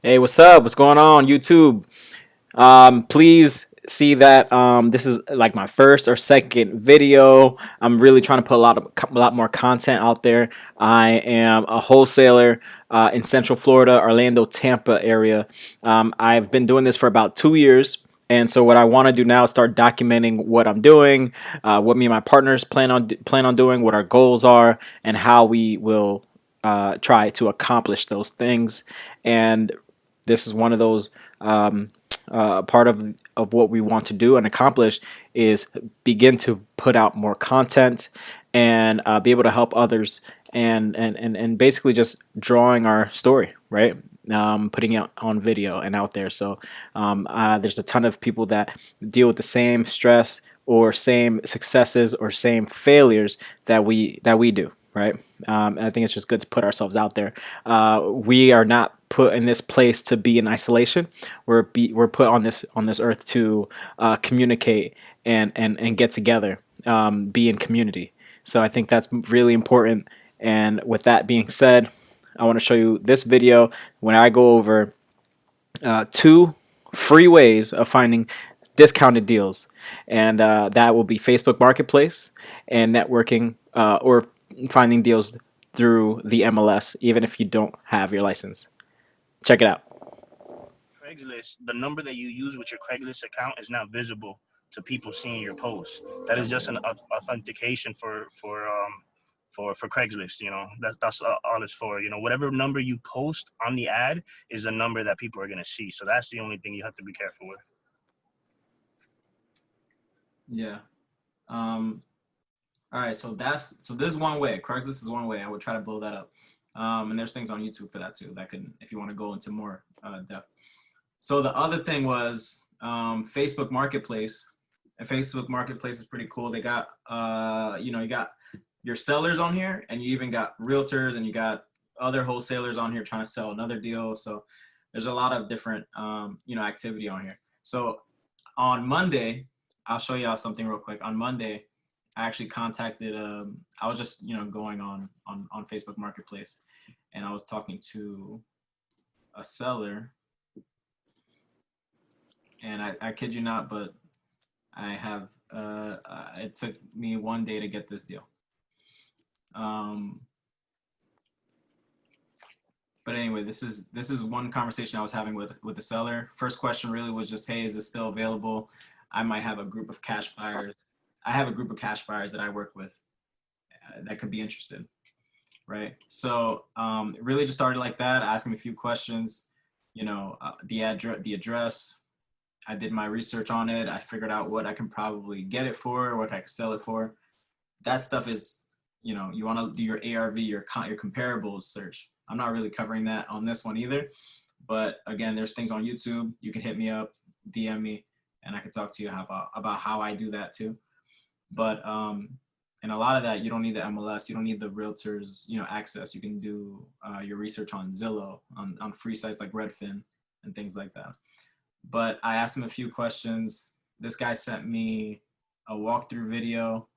Hey, what's up? What's going on, YouTube? Please see that this is like my first or second video. I'm really trying to put a lot more content out there. I am a wholesaler in Central Florida, Orlando, Tampa area. I've been doing this for about 2 years. And so what I want to do now is start documenting what I'm doing, what me and my partners plan on doing, what our goals are, and how we will try to accomplish those things. And this is one of those part of what we want to do and accomplish is begin to put out more content and be able to help others and basically just drawing our story, right? Putting it on video and out there. So there's a ton of people that deal with the same stress or same successes or same failures that we do, right? And I think it's just good to put ourselves out there. We are not put in this place to be in isolation. We're put on this earth to communicate and get together, be in community. So I think that's really important. And with that being said, I want to show you this video when I go over two free ways of finding discounted deals, and that will be Facebook Marketplace and networking or finding deals through the MLS, even if you don't have your license. Check it out. Craigslist, the number that you use with your Craigslist account is now visible to people seeing your posts. That is just an authentication for Craigslist. That's all it's for. Whatever number you post on the ad is a number that people are gonna see. So that's the only thing you have to be careful with. Yeah. Um, all right. So there's one way. Craigslist is one way. I would try to blow that up. And there's things on YouTube for that too. That could, if you want to go into more depth. So the other thing was Facebook Marketplace. And Facebook Marketplace is pretty cool. They got, you got your sellers on here, and you even got realtors, and you got other wholesalers on here trying to sell another deal. So there's a lot of different, activity on here. So on Monday, I'll show y'all something real quick. On Monday, I actually contacted. I was just, going on Facebook Marketplace, and I was talking to a seller, and I kid you not, but I have it took me one day to get this deal. But anyway, this is one conversation I was having with the seller. First question really was just, hey, is this still available? I might have a group of cash buyers. I have a group of cash buyers that I work with that could be interested, right? So it really just started like that. I asked him a few questions, the address. I did my research on it. I figured out what I can probably get it for, what I can sell it for. That stuff is, you want to do your ARV, your comparables search. I'm not really covering that on this one either. But again, there's things on YouTube. You can hit me up, DM me, and I can talk to you about how I do that too. But and a lot of that, you don't need the MLS. You don't need the realtors, access. You can do your research on Zillow, on free sites like Redfin and things like that. But I asked him a few questions. This guy sent me a walkthrough video.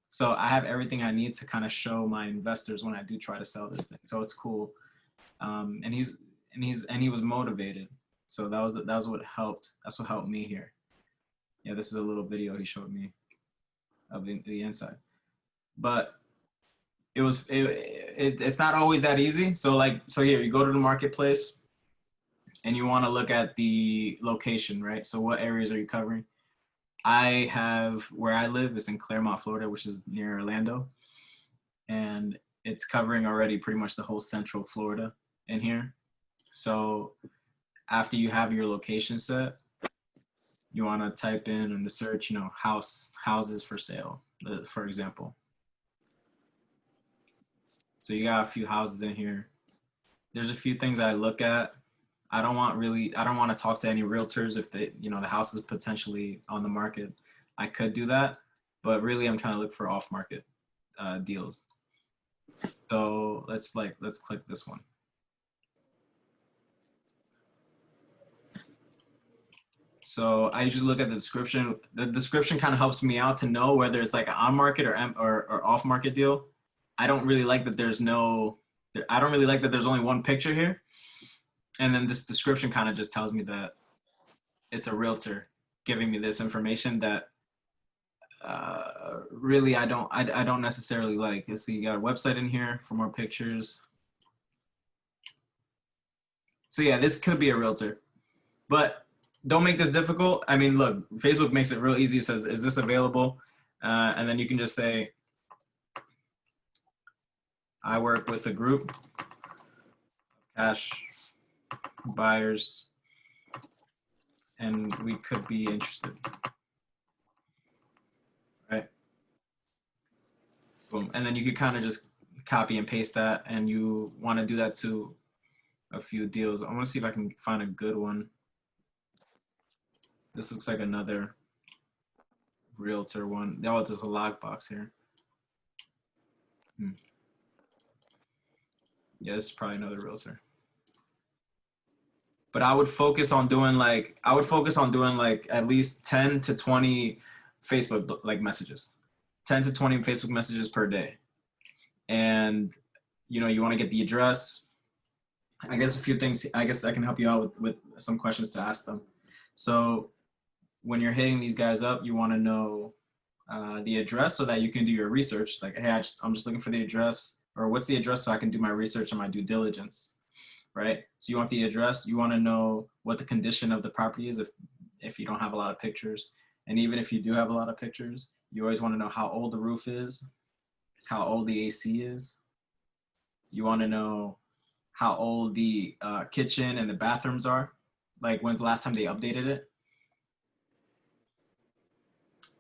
So I have everything I need to kind of show my investors when I do try to sell this thing. So it's cool. And he was motivated. So that was what helped. That's what helped me here. Yeah, this is a little video he showed me of the inside. But it's not always that easy. So here you go to the marketplace, and you want to look at the location, right? So what areas are you covering? I have, where I live is in Claremont, Florida, which is near Orlando. And it's covering already pretty much the whole central Florida in here. So after you have your location set, you want to type in the search, houses for sale, for example. So you got a few houses in here. There's a few things I look at. I don't want to talk to any realtors if the house is potentially on the market. I could do that, but really I'm trying to look for off market deals. So let's click this one. So I usually look at the description. The description kind of helps me out to know whether it's like an on market or off market deal. I don't really like that there's only one picture here. And then this description kind of just tells me that it's a realtor giving me this information that really I don't necessarily like. Let's see, you got a website in here for more pictures. So yeah, this could be a realtor, but don't make this difficult. I mean, look, Facebook makes it real easy. It says, "Is this available?" And then you can just say, "I work with a group cash buyers, and we could be interested." Right? Boom. And then you could kind of just copy and paste that, and you want to do that to a few deals. I want to see if I can find a good one. This looks like another realtor one. Oh, there's a lockbox here. Yeah, this is probably another realtor. But I would focus on doing like at least 10 to 20 Facebook like messages. 10 to 20 Facebook messages per day. And you know, you want to get the address. I guess a few things I guess I can help you out with some questions to ask them. So when you're hitting these guys up, you want to know the address so that you can do your research. Like, hey, I'm just looking for the address, or what's the address so I can do my research and my due diligence, right? So you want the address. You want to know what the condition of the property is if you don't have a lot of pictures, and even if you do have a lot of pictures, you always want to know how old the roof is, how old the AC is. You want to know how old the kitchen and the bathrooms are. Like, when's the last time they updated it?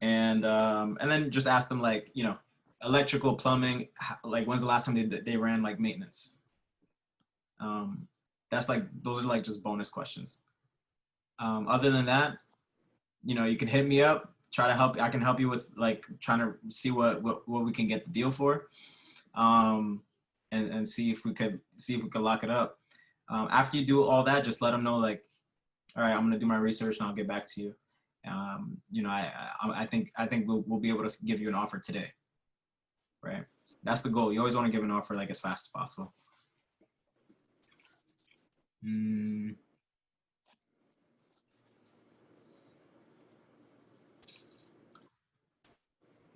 And then just ask them, like, you know, electrical, plumbing, like when's the last time they ran like maintenance. That's like, those are like just bonus questions. Other than that, you know, you can hit me up, try to help. I can help you with like trying to see what we can get the deal for, and see if we could lock it up. After you do all that, just let them know, like, all right, I'm gonna do my research and I'll get back to you. You know, I think we'll be able to give you an offer today, right? That's the goal. You always want to give an offer like as fast as possible.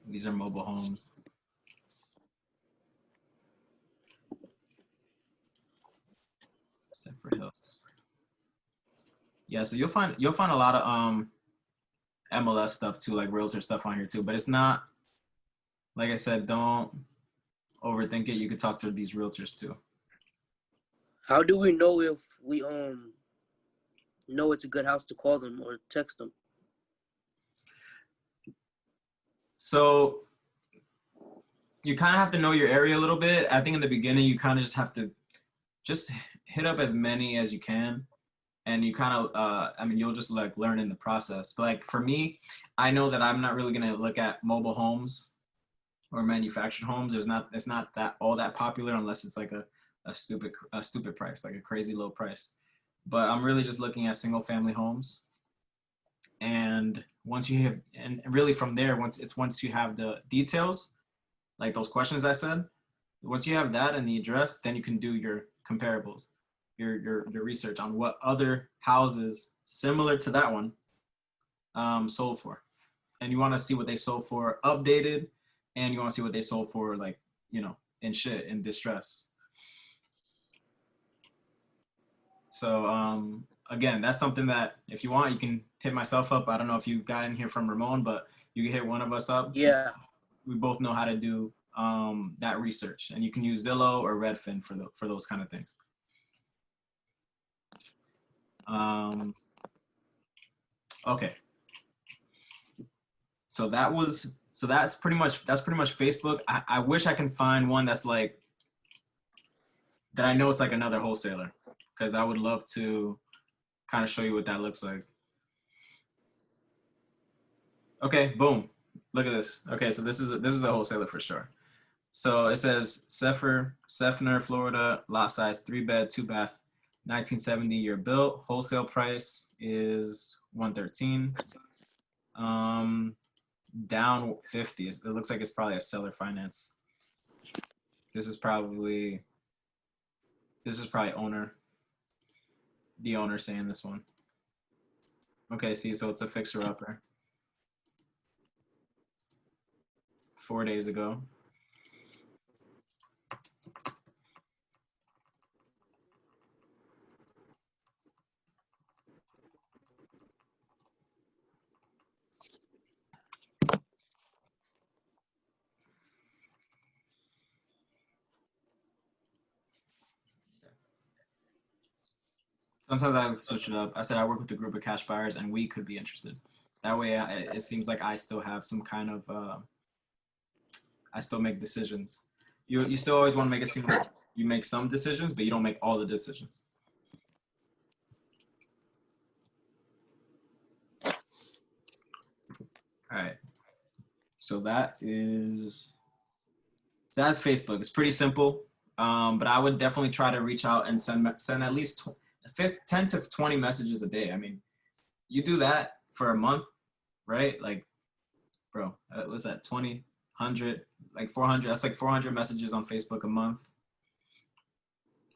These are mobile homes. Except for Hills. Yeah, so you'll find a lot of MLS stuff too, like realtor stuff on here too. But it's not, like I said, don't overthink it. You could talk to these realtors too. How do we know if we know it's a good house to call them or text them? So you kind of have to know your area a little bit. I think in the beginning you kind of just have to just hit up as many as you can, and you kind of I mean, you'll just like learn in the process. But like for me, I know that I'm not really gonna look at mobile homes or manufactured homes. It's not that all that popular unless it's like a stupid price, like a crazy low price. But I'm really just looking at single family homes. And once you have, and really from there, once you have the details, like those questions I said, once you have that and the address, then you can do your comparables, your research on what other houses similar to that one sold for. And you want to see what they sold for updated, and you want to see what they sold for, like, you know, in distress. So again, that's something that if you want, you can hit myself up. I don't know if you got in here from Ramon, but you can hit one of us up. Yeah. We both know how to do that research, and you can use Zillow or Redfin for those kind of things. Okay. So that's pretty much Facebook. I wish I can find one that's like that. I know it's like another wholesaler, because I would love to kind of show you what that looks like. Okay, boom. Look at this. Okay, so this is a wholesaler for sure. So it says Seffner, Florida, lot size 3-bed, 2-bath, 1970 year built. Wholesale price is 113. Down 50. It looks like it's probably a seller finance. This is probably owner. The owner saying this one. Okay, see, so it's a fixer-upper. 4 days ago. Sometimes I switch it up. I said I work with a group of cash buyers and we could be interested. That way it seems like I still have some kind of, I still make decisions. You still always want to make it seem like you make some decisions, but you don't make all the decisions. All right. So that's Facebook. It's pretty simple, but I would definitely try to reach out and send at least 10 to 20 messages a day. I mean, you do that for a month, right? Like, bro, what's that? 20, 100, like 400. That's like 400 messages on Facebook a month.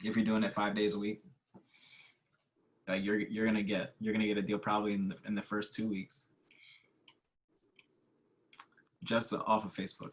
If you're doing it 5 days a week, you're gonna get a deal probably in the first 2 weeks, just off of Facebook.